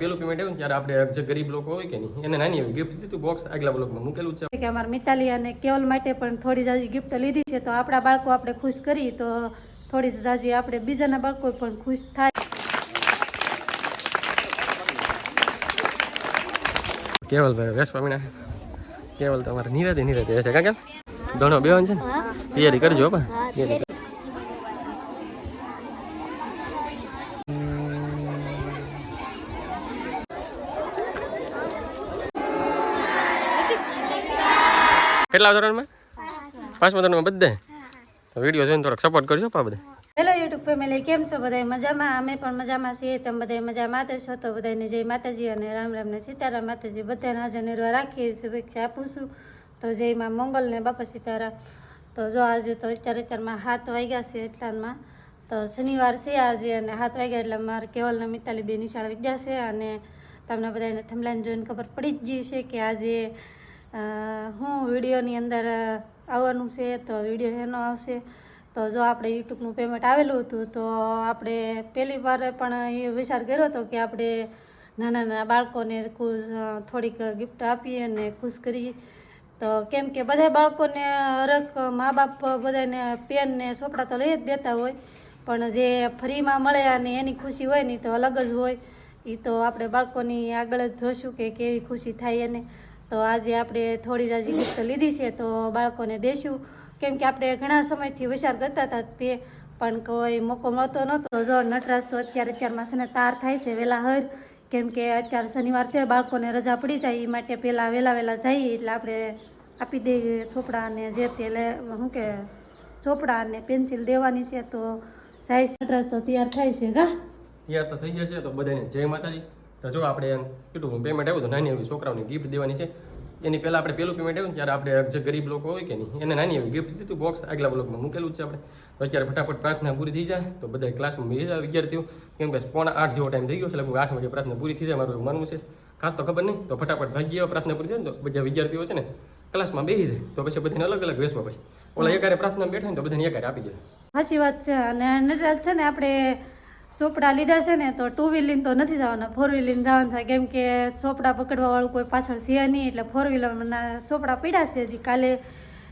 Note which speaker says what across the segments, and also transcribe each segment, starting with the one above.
Speaker 1: પેલું પેમેન્ટ આવ્યું ત્યારે આપણે જે ગરીબ લોકો હોય કે નહીં એને નાની એવી ગિફ્ટ દીધું બોક્સ આગલા બ્લોગમાં મૂકેલું છે
Speaker 2: કે અમારા મિતાલી અને કેવલ માટે પણ થોડી જાજી ગિફ્ટ લીધી છે. તો આપણા બાળકો આપણે ખુશ કરી તો થોડી જાજી આપણે બીજાના બાળકો પણ ખુશ થાય.
Speaker 1: કેવલ ભાઈ વેસવા મીના કેવલ તમારે નિરાતે હશે કાકા દોણો બેવાનું છે ને તૈયારી કરજો બા તૈયારી. કેટલા ધોરણમાં? 5મા ધોરણમાં બધા. તો વિડીયો જોઈને થોડોક સપોર્ટ કરજો પા બધા.
Speaker 2: હેલો યુટ્યુબ ફેમિલી, કેમ છો બધા? મજામાં? અમે પણ મજામાં છીએ. તમે બધા મજામાં છો તો બધાને જય માતાજી અને રામ રામ ને સીતારામ. માતાજી બધાને હાજર નિર્વાહ રાખી શુભેચ્છા આપું છું. તો જય માં મંગલ ને બાપા સીતારામ. તો જો આજે તો અત્યારમાં 7 વાગ્યા છે એટલામાં. તો શનિવાર છે આજે અને 7 વાગ્યા એટલે મારે કેવલ ને મિતાલી બે નિશાળ વિદ્યા છે. અને તમને બધાને થંભલાઈને જોઈને ખબર પડી જ ગઈ છે કે આજે હું વિડીયોની અંદર આવવાનું છે. તો વિડીયો એનો આવશે. તો જો આપણે યુટ્યુબનું પેમેન્ટ આવેલું હતું તો આપણે પહેલી વાર પણ એ વિચાર કર્યો હતો કે આપણે નાના નાના બાળકોને થોડીક ગિફ્ટ આપીએ અને ખુશ કરીએ. તો કેમ કે બધા બાળકોને હરખ મા બાપ બધાને પેન ને ચોપડા તો લઈ જ દેતા હોય, પણ જે ફ્રીમાં મળે અને એની ખુશી હોય ને તો અલગ જ હોય. એ તો આપણે બાળકોની આગળ જ જોશું કે કેવી ખુશી થાય એને. તો આજે આપણે થોડી જાજી ગિફ્ટ લીધી છે તો બાળકોને દેશું. કેમ કે આપણે ઘણા સમયથી વિચાર કરતા હતા તે પણ કોઈ મોકો મળતો નહોતો. જો નટરાજ તો અત્યારમાં છે ને તાર થાય છે વહેલા હર, કેમ કે અત્યારે શનિવાર છે, બાળકોને રજા પડી જાય એ માટે પહેલાં વહેલા જઈએ એટલે આપણે આપી દઈએ ચોપડા અને જે તે શું કે ચોપડા અને પેન્સિલ દેવાની છે. તો જાય નટરાજ તો તૈયાર થાય છે કા
Speaker 1: તૈયાર તો થઈ જશે. તો બધાને જય માતાજી. તો જો આપણે યુટ્યુબ પેમેન્ટ આવ્યું તો નાની એવી છોકરાઓને ગિફ્ટ દેવાની છે. એની પહેલાં આપણે પેલું પેમેન્ટ આવ્યું ત્યારે આપણે જે ગરીબ લોકો હોય કે નહીં એને નાની એવી ગિફ્ટ દીધું બોક્સ આગલા બ્લોગમાં મૂકેલું છે આપણે. તો અત્યારે ફટાફટ પ્રાર્થના પૂરી થઈ જાય તો બધા ક્લાસમાં બેસી જાય વિદ્યાર્થીઓ. કેમ કે 7:45 જેવો ટાઈમ થઈ ગયો છે, લગભગ 8 વાગે પ્રાર્થના પૂરી થઈ જાય મારું એવું માનવું છે. ખાસ તો ખબર નહીં, તો ફટાફટ ભાગી પ્રાર્થના પૂરી થાય ને તો બધા વિદ્યાર્થીઓ છે ને ક્લાસમાં બેસી જાય તો પછી બધાને અલગ અલગ બેસવા પછી ઓલા એકારે પ્રાર્થના બેઠા ને તો બધાને એકારે આપી દે.
Speaker 2: સાચી વાત છે. અને નટરાજ છે ને આપણે ચોપડા લીધા છે ને તો 2 વ્હીલ લઈને તો નથી જવાના, 4 વ્હીલ લઈને જવાનું થાય. કેમ કે ચોપડા પકડવાવાળું કોઈ પાછળ છે નહીં એટલે 4 વ્હીલરના ચોપડા પીડા છે. હજી કાલે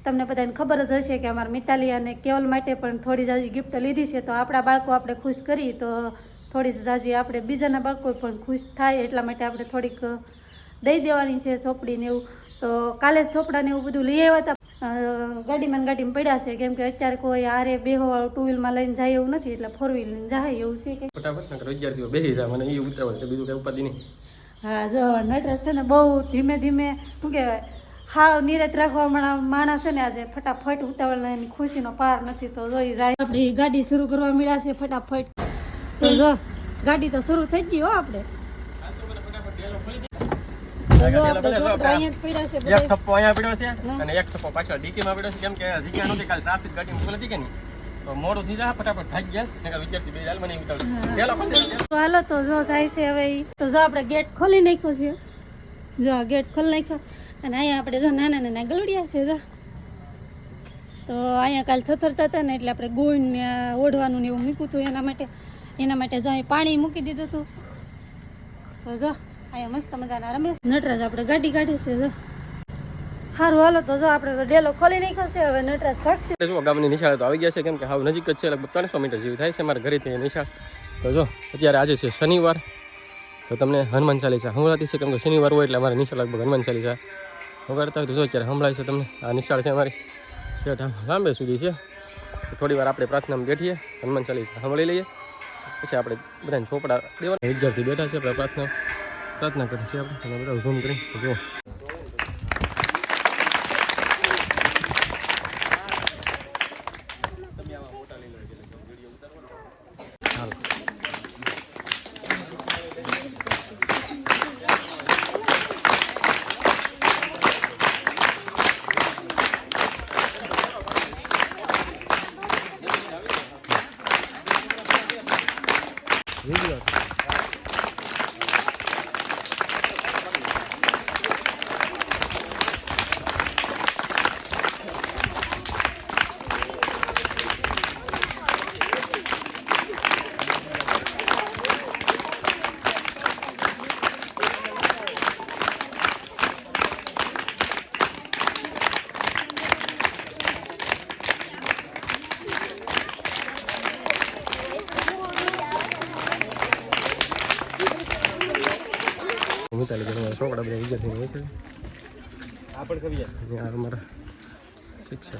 Speaker 2: તમને બધાને ખબર જ હશે કે અમારા મિતાલી અને કેવલ માટે પણ થોડી જાજી ગિફ્ટ લીધી છે. તો આપણા બાળકો આપણે ખુશ કરી તો થોડી જાજી આપણે બીજાના બાળકો પણ ખુશ થાય એટલા માટે આપણે થોડીક દઈ દેવાની છે ચોપડીને એવું. તો કાલે જ ચોપડાને એવું બધું લઈ આવ્યા હતા. ગાડીમાં પડ્યા છે કેમ કે અત્યારે કોઈ આરે બેહોવાળું 2 વ્હીલમાં લઈને જાય એવું નથી એટલે 4 વ્હીલ લઈને જાય એવું છે કે
Speaker 1: ફટાફટ વિદ્યાર્થીઓ બેસી જાય. મને એ ઉતાવળ છે, બીજું કઈ ઉપાધિ નહીં.
Speaker 2: હા જો નટરાજ છે ને બહુ ધીમે ધીમે શું કહેવાય હાવ નિરત રાખવા માણસ છે ને આજે ફટાફટ ઉતાવળ એની ખુશીનો પાર નથી. તો જોઈ જાય આપણી ગાડી શરૂ કરવા મળ્યા છે ફટાફટ. તો જો ગાડી તો શરૂ થઈ ગઈ હો આપણે.
Speaker 1: એક થપ્પો અહીંયા પડ્યો છે અને એક થપ્પો પાછળ ડીકીમાં પડ્યો છે. કેમ કે જગ્યા નહોતી કાલે ટ્રાફિક ગાડી ફૂલ હતી કે નહીં તો મોડું થઈ જાય. ફટાફટ ભાગી ગયા વિદ્યાર્થી બે હાલ મને
Speaker 2: હાલો તો જો થાય છે હવે. તો જો આપણે ગેટ ખોલી નાખ્યો છે. જો આ ગેટ ખોલી નાખ્યો અને અહીંયા આપણે જો નાના નાના ગલુડિયા છે. જો તો અહીંયા કાલે થથરતા હતા ને એટલે આપણે ગોળને ઓઢવાનું ને એવું મૂક્યું હતું એના માટે જો અહીં પાણી મૂકી દીધું હતું. તો જો અહીંયા મસ્ત મજાના રમેશ નટરાજ આપણે ગાડી કાઢી છે. જો સારું હાલો તો જો આપણે ડેલો ખોલી નાખ્યો છે. હવે નટરાજ ભાગશે.
Speaker 1: જો ગામની નિશાળ તો આવી ગયા છે. કેમ કે હાવ નજીક જ છે, લગભગ 300 મીટર જેવી થાય છે મારા ઘરેથી નિશાળ. તો જો અત્યારે આજે છે શનિવાર તો તમને હનુમાન ચાલીસા સંભળાતી છે. કેમ કે શનિવાર હોય એટલે અમારે નિશાળ લગભગ હનુમાન ચાલીસા સંભળાતા હોય. તો જો અત્યારે સંભળાય છે તમને. આ નિશાળ છે અમારી લાંબે સુધી છે. થોડી વાર આપણે પ્રાર્થનામાં બેઠીએ, હનુમાન ચાલીસા સાંભળી લઈએ, પછી આપણે બધાને ચોપડા દેવાના. વિદ્યાર્થી બેઠા છે, આપણે પ્રાર્થના કરીએ છીએ. આપણે બધા ઝૂમ કરી જો મિતાલી કે અમારા છોકરા બધા વિદ્યાર્થી હોય છે
Speaker 3: આપણે કહીએ
Speaker 1: આ અમારા શિક્ષક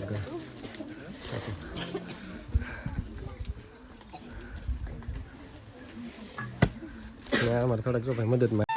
Speaker 1: ગયા અમારે થોડાક જો ભાઈ મદદમાં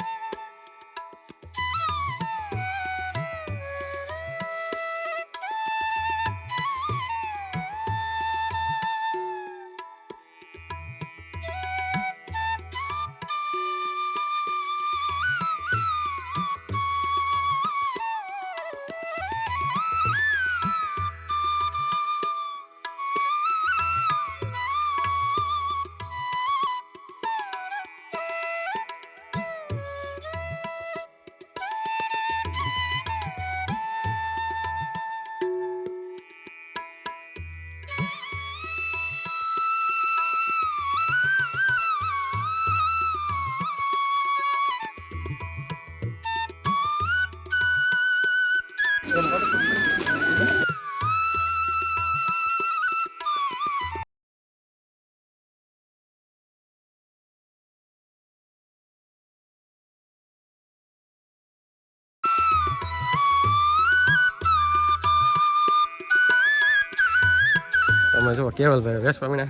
Speaker 1: તમે જો કેવલભાઈ વેસ પામીના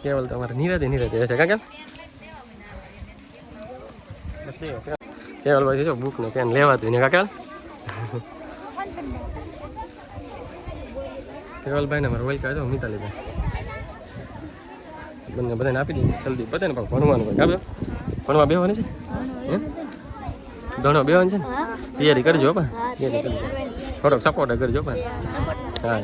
Speaker 1: કેવલ તો અમારે નિરાતે છે કાકા કેવલભાઈ જો બુક ને પેન લેવાતું ને કાકા કેવલભાઈ ને મારે વૈકા જો મિતાલીભાઈ બંને બધાને આપી દીધી જલ્દી બધાને પણ ભણવાનું હોય કાપ્યો ભણવા બેવાનું છે ભણવા બેવાનું છે ને તૈયારી કરજો પણ તૈયારી કરજો થોડોક સપોર્ટ કરજો પણ હા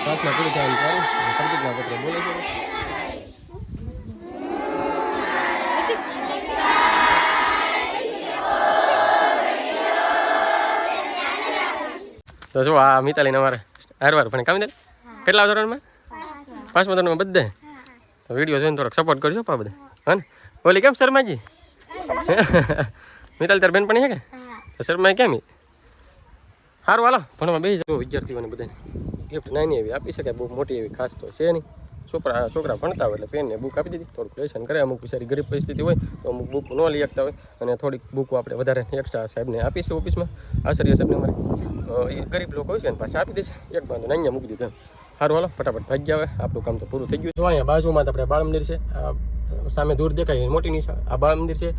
Speaker 1: પ્રાર્થના પૂરી થવાની ત્યારે પ્રતિજ્ઞા પત્ર બોલે છે તો શું આ મિતાલીને અમારે હારવાર ભણે કામ દે કેટલા ધોરણમાં 5મા ધોરણમાં બધે તો વિડીયો જોઈને થોડોક સપોર્ટ કરજો પા બધા હા ને ઓલી કેમ શર્માજી મિતાલી તાર બેન પણ છે કે શર્મા કેમ સારું હાલો ભણવા બેસી જાઓ વિદ્યાર્થીઓને બધાને ગિફ્ટ નાની એવી આપી શકાય બહુ મોટી એવી ખાસ તો છે નહીં છોકરા ભણતા હોય એટલે પેનને બુક આપી દીધી થોડુંક લેસન કરે અમુક બિચારી ગરીબ પરિસ્થિતિ હોય તો અમુક બુક ન લઈ શકતા હોય અને થોડીક બુકો આપણે વધારે એક્સ્ટ્રા સાહેબને આપીશું ઓફિસમાં આચાર્ય સાહેબને અમારે એ ગરીબ લોકો હોય છે ને પાછા આપી દેશે એક બાંધો અહીંયા મૂકી દીધું સારું હાલો ફટાફટ ભાગ્યા આવે આપણું કામ તો પૂરું થઈ ગયું તો અહીંયા બાજુમાં આપણે બાળ મંદિર છે સામે દૂર દેખાય મોટી નિશા આ બાળ મંદિર છે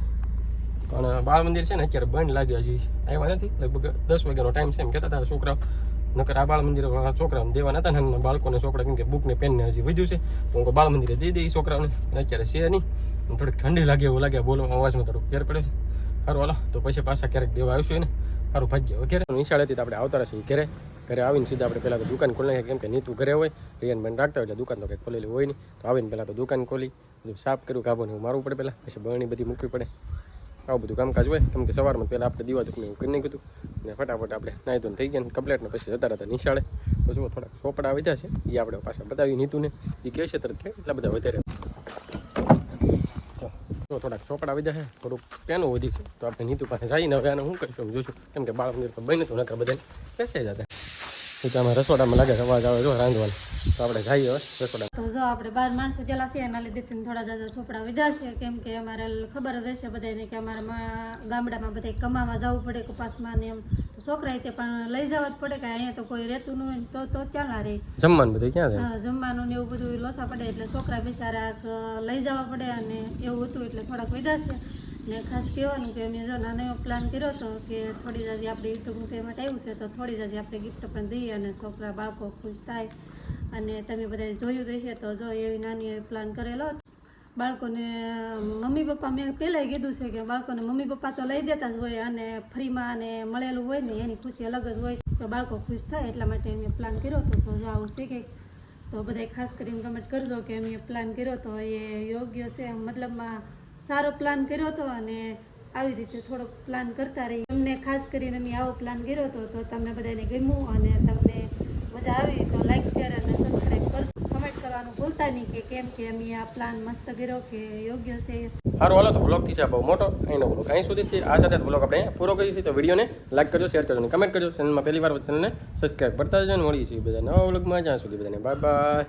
Speaker 1: પણ બાળ મંદિર છે ને અત્યારે બંધ લાગે હજી આવ્યા નથી લગભગ 10 વાગ્યાનો ટાઈમ છે એમ કહેતા હતા છોકરાઓ નકર આ બાળ મંદિર છોકરાઓને દેવાના હતા ને બાળકોને ચોપડા કેમ કે બુક ને પેન ને હજી વધ્યું છે તો હું બાળ મંદિરે દઈ દઈ છોકરાઓને અત્યારે છે નહીં થોડીક ઠંડી લાગે એવું લાગે બોલો અવાજમાં થોડુંક ફેર પડે છે સારું હાલો તો પછી પાછા ક્યારેક દેવા આવીશું ને સારું ભાગ્ય હવે ઘરે નિશાળેથી આપણે આવતા રહીએ ઘરે આવીને સીધા આપણે પહેલાં તો દુકાન ખોલી નાખીએ કેમ કે નીતું ઘરે હોય રિયન બંધ રાખતા હોય એટલે દુકાન તો કંઈ ખોલેલી હોય નહીં તો આવીને પહેલાં તો દુકાન ખોલી બધું સાફ કર્યું ગાભોને એવું મારવું પડે પહેલાં પછી બરણી બધી મૂકવી પડે આવું બધું કામકાજ હોય કેમ કે સવારમાં પહેલાં આપણે દીવા દુખને એવું કરી નાખ્યું હતું ને ફટાફટ આપણે નાહી ધોઈને થઈ ગયા કમ્પ્લેટ ને પછી જતા હતા નિશાળે તો જુઓ થોડાક ચોપડા વધ્યા છે એ આપણે પાછા બતાવી નીતુને એ કહે છે તરત કે એટલા બધા વધારે તો થોડાક ચોપડા વધ્યા છે થોડુંક પેનું વધી છે તો આપણે નીતુ પાસે જઈને હવે આને શું કરીશું જોઈશું કેમ કે બાળ મંદિર તો બને તો નકર બધાને બેસે જતા આમાં રસોડામાં લાગે અવાજ આવે જો રાંધવાનું તો આપણે જઈએ હવે રસોડા
Speaker 2: તો જો આપણે 12 માણસો ગયેલા છે એના લીધે થોડા જાજા ચોપડા વધ્યા છે કેમ કે અમારે ખબર જ હશે બધાને કે અમારા ગામડામાં બધા કમાવા જવું પડે કપાસમાં ને એમ તો છોકરા તે પણ લઈ જવા જ પડે કે અહીંયા તો કોઈ રહેતું ન હોય ને તો ચાલા રહે.
Speaker 1: જમવાનું બધું ક્યાં થાય?
Speaker 2: હા, જમવાનું ને એવું બધું લોસા પડે એટલે છોકરા બિચારા લઈ જવા પડે અને એવું હતું એટલે થોડાક વિધાશે. ને ખાસ કહેવાનું કે અમે જો નાનો એવો પ્લાન કર્યો હતો કે થોડી જાજી આપણે યુટ્યુબનું પેમેન્ટ આવ્યું છે તો થોડી જાજી આપણે ગિફ્ટ પણ દઈએ અને છોકરા બાળકો ખુશ થાય. અને તમે બધા જોયું તો છે તો જો એવી નાની એવી પ્લાન કરેલો હતો. બાળકોને મમ્મી પપ્પા મેં પહેલાંય કીધું છે કે બાળકોને મમ્મી પપ્પા તો લઈ દેતા જ હોય અને ફ્રીમાં અને મળેલું હોય ને એની ખુશી અલગ જ હોય તો બાળકો ખુશ થાય એટલા માટે મેં પ્લાન કર્યો હતો. તો જો આવું છે કે તો બધાય ખાસ કરીને કમેન્ટ કરજો કે મેં પ્લાન કર્યો તો એ યોગ્ય છે મતલબમાં સારો પ્લાન કર્યો હતો અને આવી રીતે થોડોક પ્લાન કરતા રહી. તમને ખાસ કરીને મેં આવો પ્લાન કર્યો હતો તો તમને બધાને ગમ્યું અને તમને મજા આવી તો લાઈક શેર અને સબસ્ક્રાઈબ કરજો. કમેન્ટ કરવાનું ભૂલતા નહીં કે કેમ કે અમે આ પ્લાન મસ્ત કર્યો કે યોગ્ય છે.
Speaker 1: સારું હાલો તો બ્લોગથી છે બહુ મોટો અહીંનો બ્લોગ અહીં સુધી આ સાથે બ્લોગ આપણે અહીંયા પૂરો કરીએ છીએ. તો વિડીયોને લાઈક કરજો, શેર કરજો અને કમેન્ટ કરજો. ચેનલમાં પહેલી વાર ચેનલને સબસ્ક્રાઈબ કરતા જજો અને મળીએ છીએ બધા નવા બ્લોગમાં. જ્યાં સુધી બધાને બાય બાય.